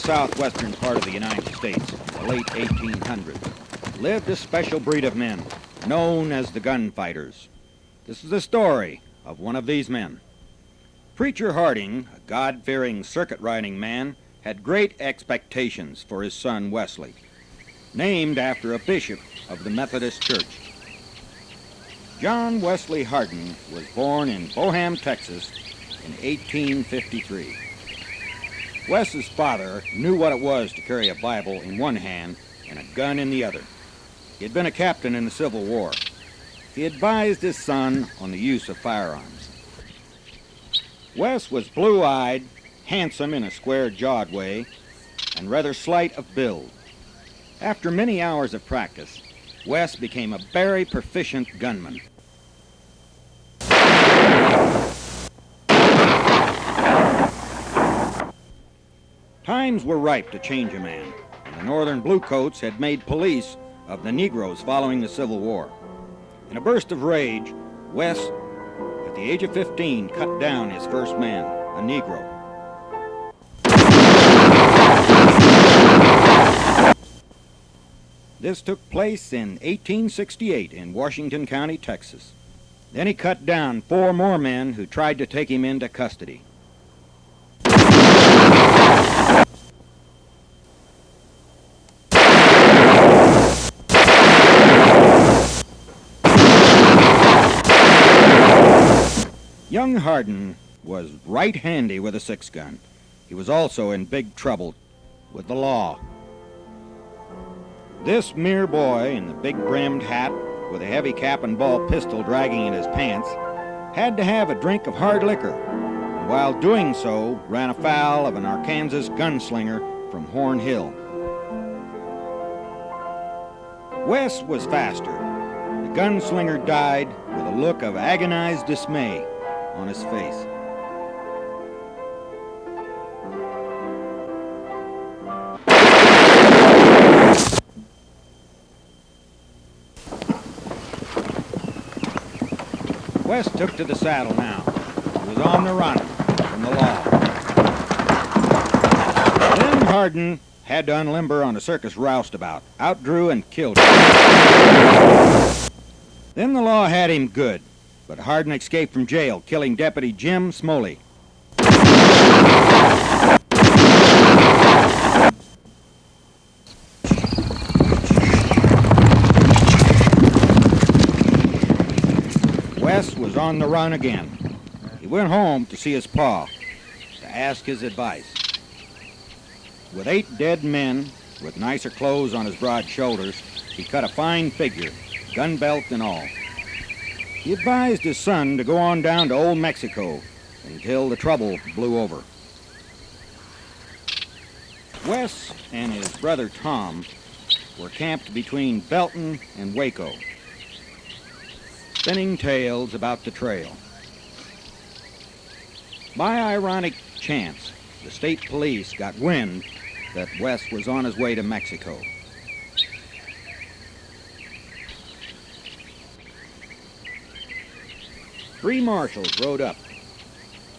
southwestern part of the United States in the late 1800s lived a special breed of men known as the gunfighters. This is the story of one of these men. Preacher Harden, a God-fearing circuit-riding man, had great expectations for his son Wesley, named after a bishop of the Methodist Church. John Wesley Harden was born in Boham, Texas in 1853. Wes's father knew what it was to carry a Bible in one hand and a gun in the other. He had been a captain in the Civil War. He advised his son on the use of firearms. Wes was blue-eyed, handsome in a square-jawed way, and rather slight of build. After many hours of practice, Wes became a very proficient gunman. Times were ripe to change a man, and the Northern Bluecoats had made police of the Negroes following the Civil War. In a burst of rage, Wes, at the age of 15, cut down his first man, a Negro. This took place in 1868 in Washington County, Texas. Then he cut down 4 more men who tried to take him into custody. Young Harden was right handy with a 6-gun. He was also in big trouble with the law. This mere boy in the big-brimmed hat with a heavy cap and ball pistol dragging in his pants had to have a drink of hard liquor, and while doing so ran afoul of an Arkansas gunslinger from Horn Hill. Wes was faster. The gunslinger died with a look of agonized dismay on his face. Wes took to the saddle now. He was on the run from the law. Then Harden had to unlimber on a circus roustabout, outdrew and killed him. Then the law had him good, but Harden escaped from jail, killing Deputy Jim Smoley. Wes was on the run again. He went home to see his pa, to ask his advice. With 8 dead men, with nicer clothes on his broad shoulders, he cut a fine figure, gun belt and all. He advised his son to go on down to Old Mexico until the trouble blew over. Wes and his brother Tom were camped between Belton and Waco, spinning tales about the trail. By ironic chance, the state police got wind that Wes was on his way to Mexico. Three marshals rode up,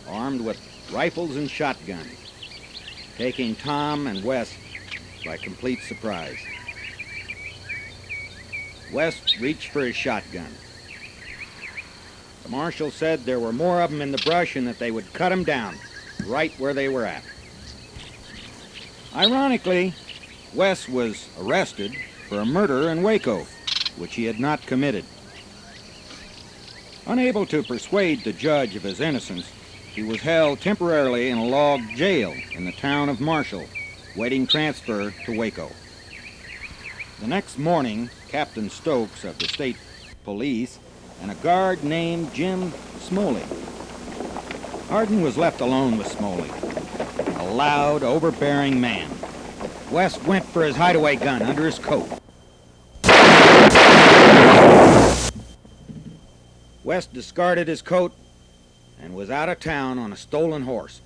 armed with rifles and shotguns, taking Tom and Wes by complete surprise. Wes reached for his shotgun. The marshal said there were more of them in the brush and that they would cut them down right where they were at. Ironically, Wes was arrested for a murder in Waco, which he had not committed. Unable to persuade the judge of his innocence, he was held temporarily in a log jail in the town of Marshall, waiting transfer to Waco. The next morning, Captain Stokes of the state police and a guard named Jim Smoley. Harden was left alone with Smoley, a loud, overbearing man. Wes went for his hideaway gun under his coat. Wes discarded his coat and was out of town on a stolen horse.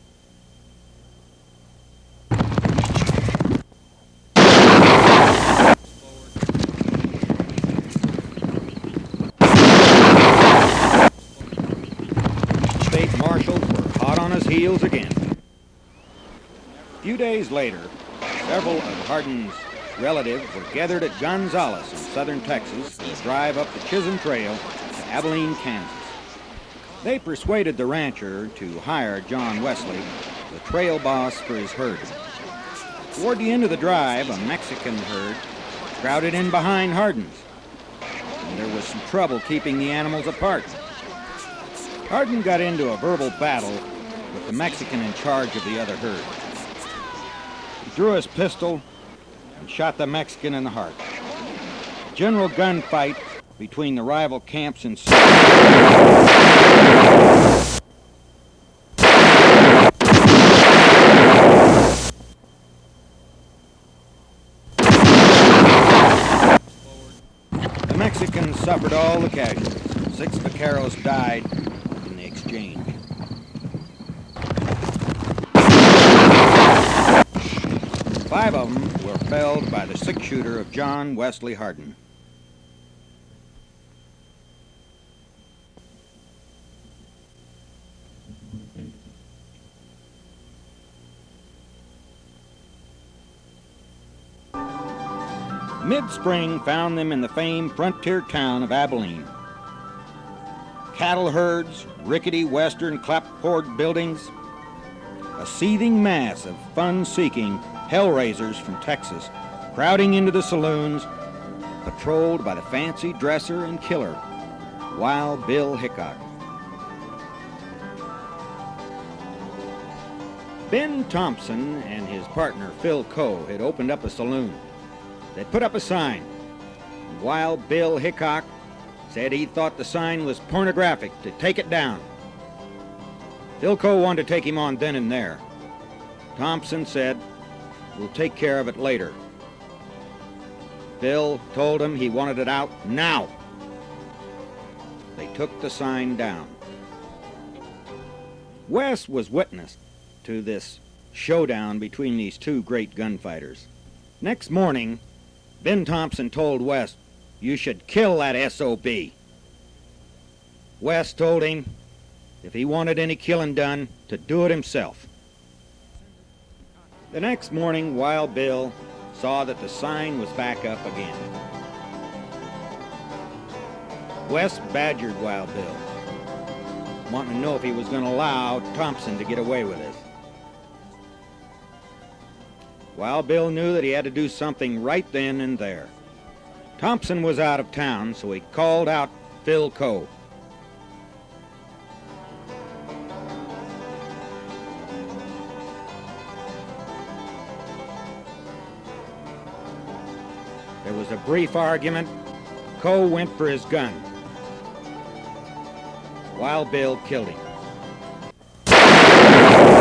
State marshals were hot on his heels again. A few days later, Several of Harden's relatives were gathered at Gonzales in southern Texas for a drive up the Chisholm Trail to Abilene, Kansas. They persuaded the rancher to hire John Wesley, the trail boss for his herd. Toward the end of the drive, a Mexican herd crowded in behind Harden's, and there was some trouble keeping the animals apart. Harden got into a verbal battle with the Mexican in charge of the other herd. He drew his pistol and shot the Mexican in the heart. A general gunfight between the rival camps ensued. The Mexicans suffered all the casualties. 6 vaqueros died in the exchange. Five of them were felled by the six-shooter of John Wesley Harden. Mid-spring found them in the famed frontier town of Abilene. Cattle herds, rickety western clapboard buildings, a seething mass of fun-seeking hellraisers from Texas crowding into the saloons, patrolled by the fancy dresser and killer, Wild Bill Hickok. Ben Thompson and his partner Phil Coe had opened up a saloon. They'd put up a sign. Wild Bill Hickok said he thought the sign was pornographic, to take it down. Phil Coe wanted to take him on then and there. Thompson said, "We'll take care of it later." Bill told him he wanted it out now. They took the sign down. Wes was witness to this showdown between these two great gunfighters. Next morning, Ben Thompson told Wes, "You should kill that SOB." Wes told him if he wanted any killing done, to do it himself. The next morning, Wild Bill saw that the sign was back up again. Wes badgered Wild Bill, wanting to know if he was going to allow Thompson to get away with it. Wild Bill knew that he had to do something right then and there. Thompson was out of town, so he called out Phil Coe. There was a brief argument. Coe went for his gun. Wild Bill killed him.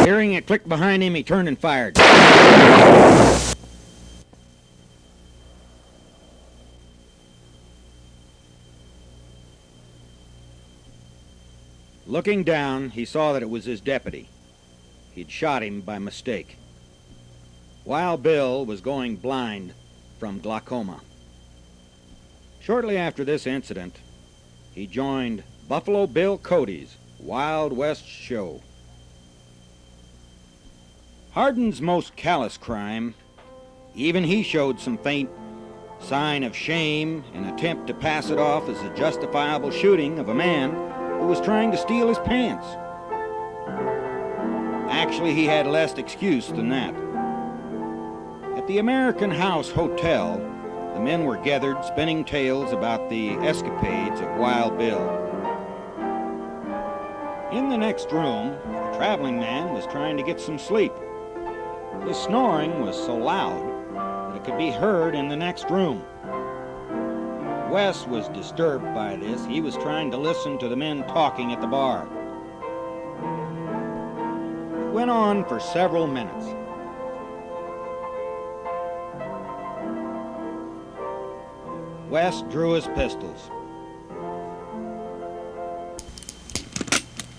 Hearing it click behind him, he turned and fired. Looking down, he saw that it was his deputy. He'd shot him by mistake. Wild Bill was going blind from glaucoma. Shortly after this incident, he joined Buffalo Bill Cody's Wild West show. Harden's most callous crime, even he showed some faint sign of shame in an attempt to pass it off as a justifiable shooting of a man who was trying to steal his pants. Actually, he had less excuse than that. At the American House Hotel, the men were gathered spinning tales about the escapades of Wild Bill. In the next room, the traveling man was trying to get some sleep. His snoring was so loud that it could be heard in the next room. Wes was disturbed by this. He was trying to listen to the men talking at the bar. It went on for several minutes. Wes drew his pistols.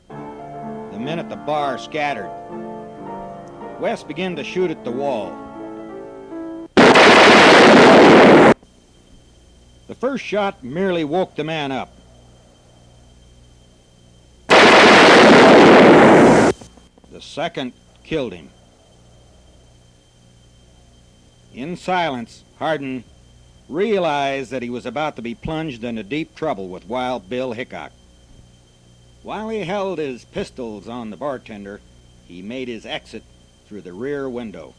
The men at the bar scattered. Wes began to shoot at the wall. The first shot merely woke the man up. The second killed him. In silence, Harden realized that he was about to be plunged into deep trouble with Wild Bill Hickok. While he held his pistols on the bartender, he made his exit through the rear window,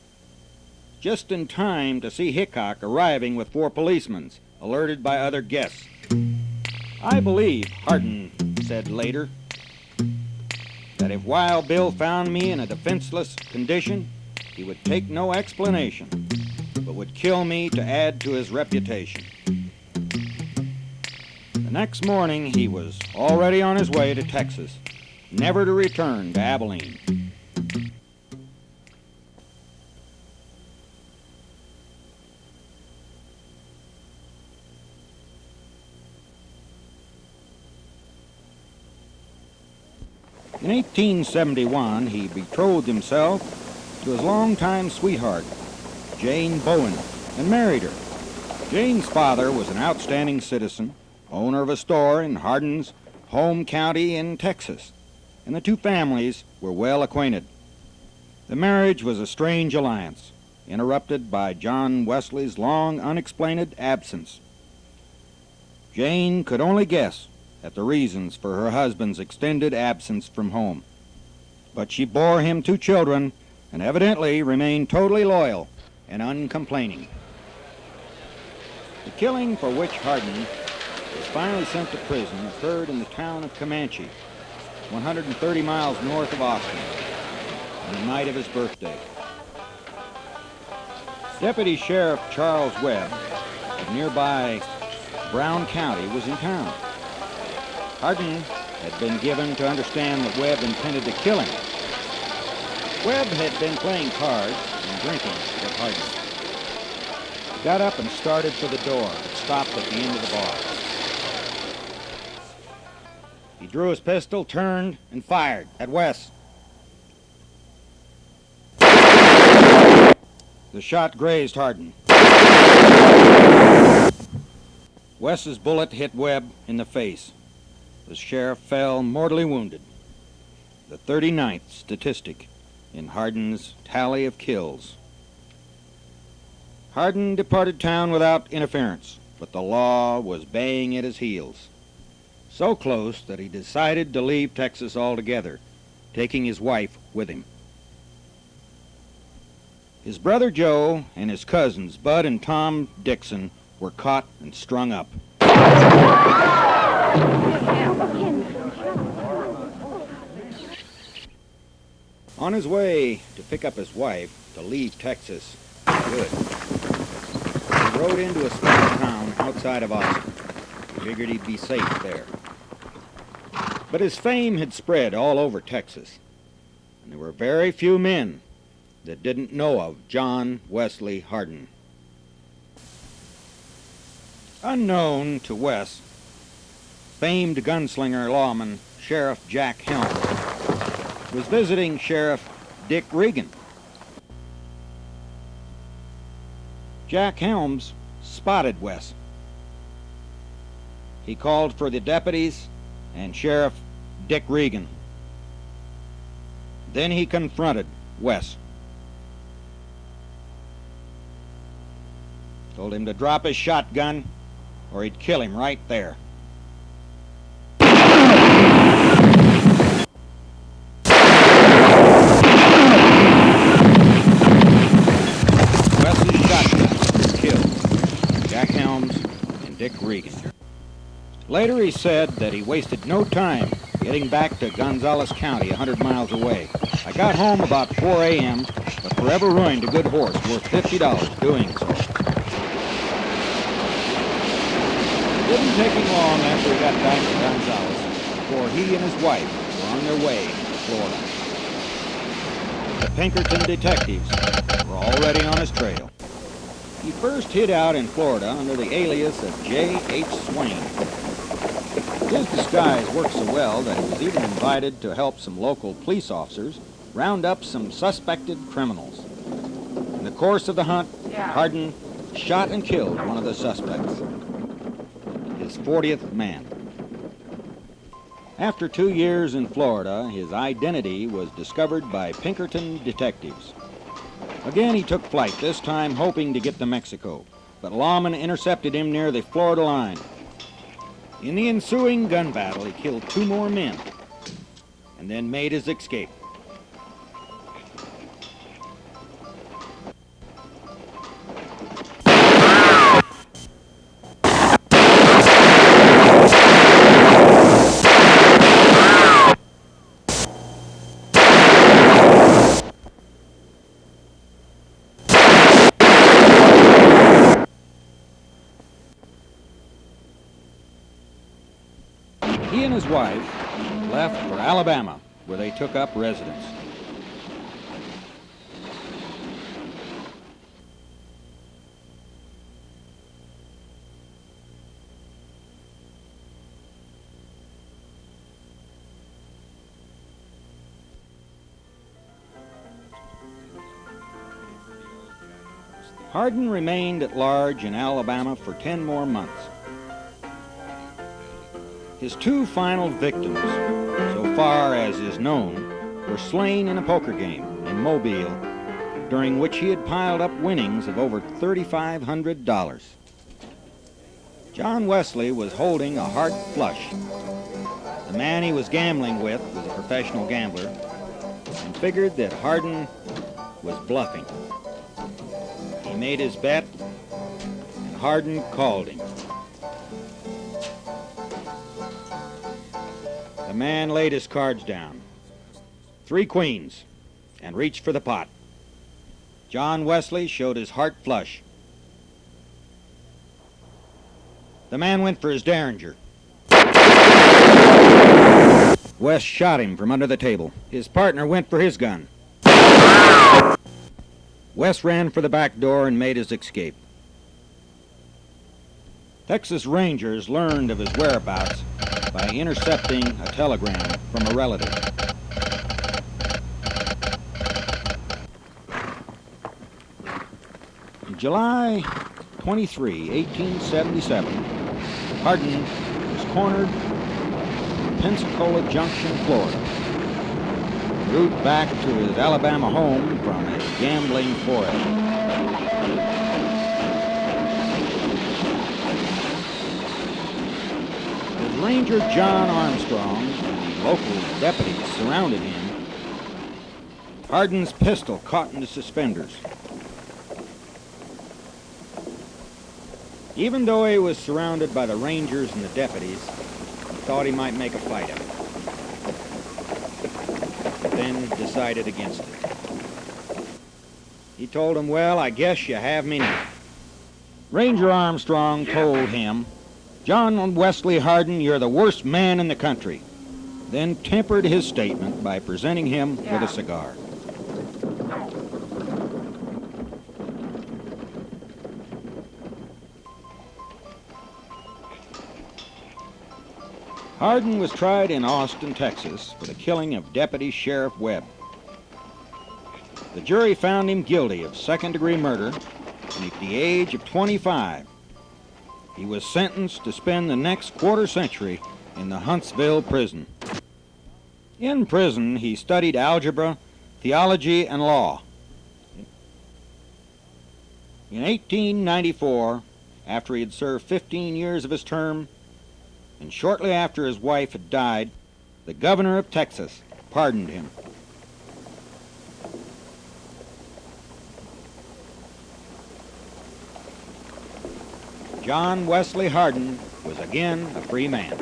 just in time to see Hickok arriving with 4 policemen, alerted by other guests. I believe, Harden said later, that if Wild Bill found me in a defenseless condition, he would take no explanation, but would kill me to add to his reputation. The next morning, he was already on his way to Texas, never to return to Abilene. In 1871, he betrothed himself to his longtime sweetheart, Jane Bowen, and married her. Jane's father was an outstanding citizen, owner of a store in Harden's home county in Texas, and the two families were well acquainted. The marriage was a strange alliance, interrupted by John Wesley's long unexplained absence. Jane could only guess at the reasons for her husband's extended absence from home, but she bore him 2 children and evidently remained totally loyal and uncomplaining. The killing for which Harden was finally sent to prison occurred in the town of Comanche, 130 miles north of Austin, on the night of his birthday. Deputy Sheriff Charles Webb of nearby Brown County was in town. Harden had been given to understand that Webb intended to kill him. Webb had been playing cards and drinking with Harden. He got up and started for the door, but stopped at the end of the bar. He drew his pistol, turned, and fired at Wes. The shot grazed Harden. Wes's bullet hit Webb in the face. The sheriff fell mortally wounded, the 39th statistic in Harden's tally of kills. Harden departed town without interference, but the law was baying at his heels, so close that he decided to leave Texas altogether, taking his wife with him. His brother Joe and his cousins Bud and Tom Dixon were caught and strung up. On his way to pick up his wife to leave Texas, he rode into a small town outside of Austin. He figured he'd be safe there. But his fame had spread all over Texas, and there were very few men that didn't know of John Wesley Harden. Unknown to Wes, famed gunslinger lawman Sheriff Jack Helms was visiting Sheriff Dick Regan. Jack Helms spotted Wes. He called for the deputies and Sheriff Dick Regan. Then he confronted Wes. Told him to drop his shotgun or he'd kill him right there. Wes's shotgun killed Jack Helms and Dick Regan. Later he said that he wasted no time getting back to Gonzales County, 100 miles away. I got home about 4 a.m., but forever ruined a good horse worth $50 doing so. It didn't take him long after he got back to Gonzales before he and his wife were on their way to Florida. The Pinkerton detectives were already on his trail. He first hid out in Florida under the alias of J.H. Swain. His disguise worked so well that he was even invited to help some local police officers round up some suspected criminals. In the course of the hunt, Harden shot and killed one of the suspects, his 40th man. After 2 years in Florida, his identity was discovered by Pinkerton detectives. Again he took flight, this time hoping to get to Mexico, but lawmen intercepted him near the Florida line. In the ensuing gun battle, he killed 2 more men and then made his escape. He and his wife left for Alabama, where they took up residence. Harden remained at large in Alabama for 10 more months. His 2 final victims, so far as is known, were slain in a poker game in Mobile, during which he had piled up winnings of over $3,500. John Wesley was holding a hard flush. The man he was gambling with was a professional gambler and figured that Harden was bluffing. He made his bet, and Harden called him. The man laid his cards down, 3 queens, and reached for the pot. John Wesley showed his heart flush. The man went for his derringer. West shot him from under the table. His partner went for his gun. West ran for the back door and made his escape. Texas Rangers learned of his whereabouts by intercepting a telegram from a relative. In July 23, 1877, Harden was cornered in Pensacola Junction, Florida. En route back to his Alabama home from his gambling foray. Ranger John Armstrong and the local deputies surrounded him. Harden's pistol caught in his suspenders. Even though he was surrounded by the Rangers and the deputies, he thought he might make a fight of it, but then decided against it. He told him, "Well, I guess you have me now." Ranger Armstrong told him, "John Wesley Harden, you're the worst man in the country," then tempered his statement by presenting him with a cigar. Harden was tried in Austin, Texas, for the killing of Deputy Sheriff Webb. The jury found him guilty of second-degree murder, and at the age of 25, he was sentenced to spend the next quarter century in the Huntsville prison. In prison, he studied algebra, theology, and law. In 1894, after he had served 15 years of his term, and shortly after his wife had died, the governor of Texas pardoned him. John Wesley Harden was again a free man.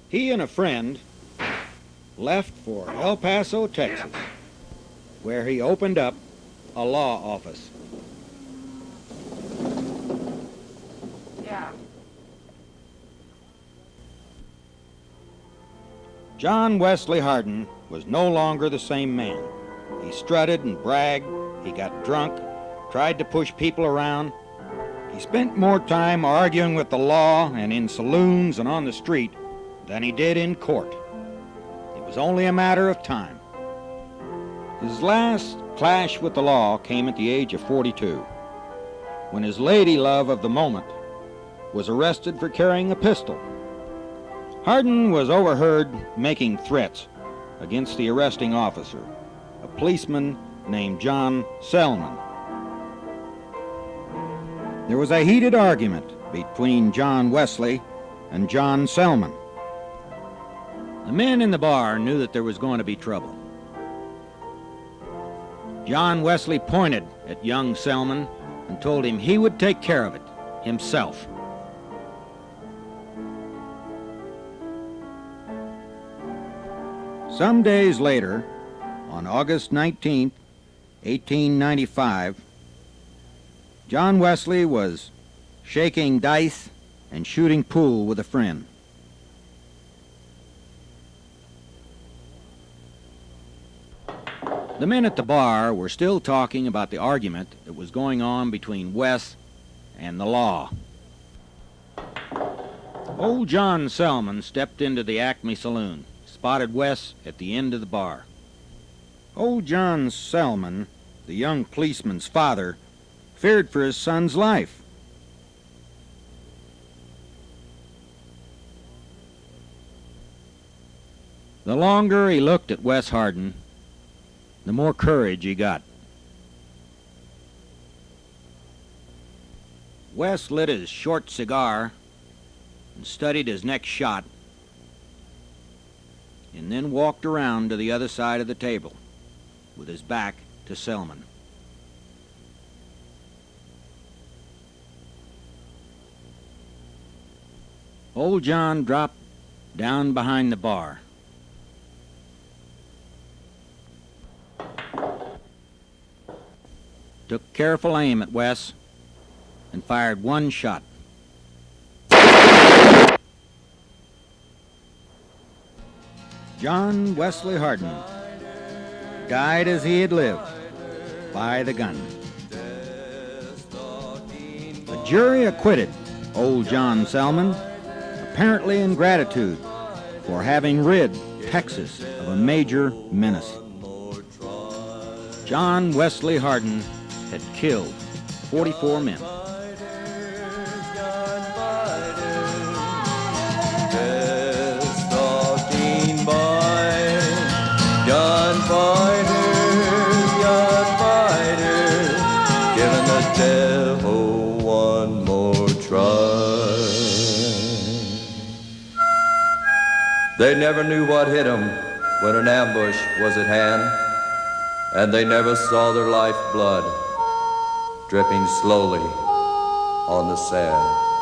He and a friend left for El Paso, Texas, where he opened up a law office. John Wesley Harden was no longer the same man. He strutted and bragged, he got drunk, tried to push people around. He spent more time arguing with the law and in saloons and on the street than he did in court. It was only a matter of time. His last clash with the law came at the age of 42, when his lady love of the moment was arrested for carrying a pistol. Harden was overheard making threats against the arresting officer, a policeman named John Selman. There was a heated argument between John Wesley and John Selman. The men in the bar knew that there was going to be trouble. John Wesley pointed at young Selman and told him he would take care of it himself. Some days later, on August 19, 1895, John Wesley was shaking dice and shooting pool with a friend. The men at the bar were still talking about the argument that was going on between Wes and the law. Old John Selman stepped into the Acme Saloon, spotted Wes at the end of the bar. Old John Selman, the young policeman's father, feared for his son's life. The longer he looked at Wes Harden, the more courage he got. Wes lit his short cigar and studied his next shot, and then walked around to the other side of the table with his back to Selman. Old John dropped down behind the bar. Took careful aim at Wes and fired one shot. John Wesley Harden died as he had lived, by the gun. The jury acquitted old John Selman, apparently in gratitude for having rid Texas of a major menace. John Wesley Harden had killed 44 men. Gunfighters, gunfighters, giving the devil one more try. They never knew what hit them when an ambush was at hand, and they never saw their lifeblood dripping slowly on the sand.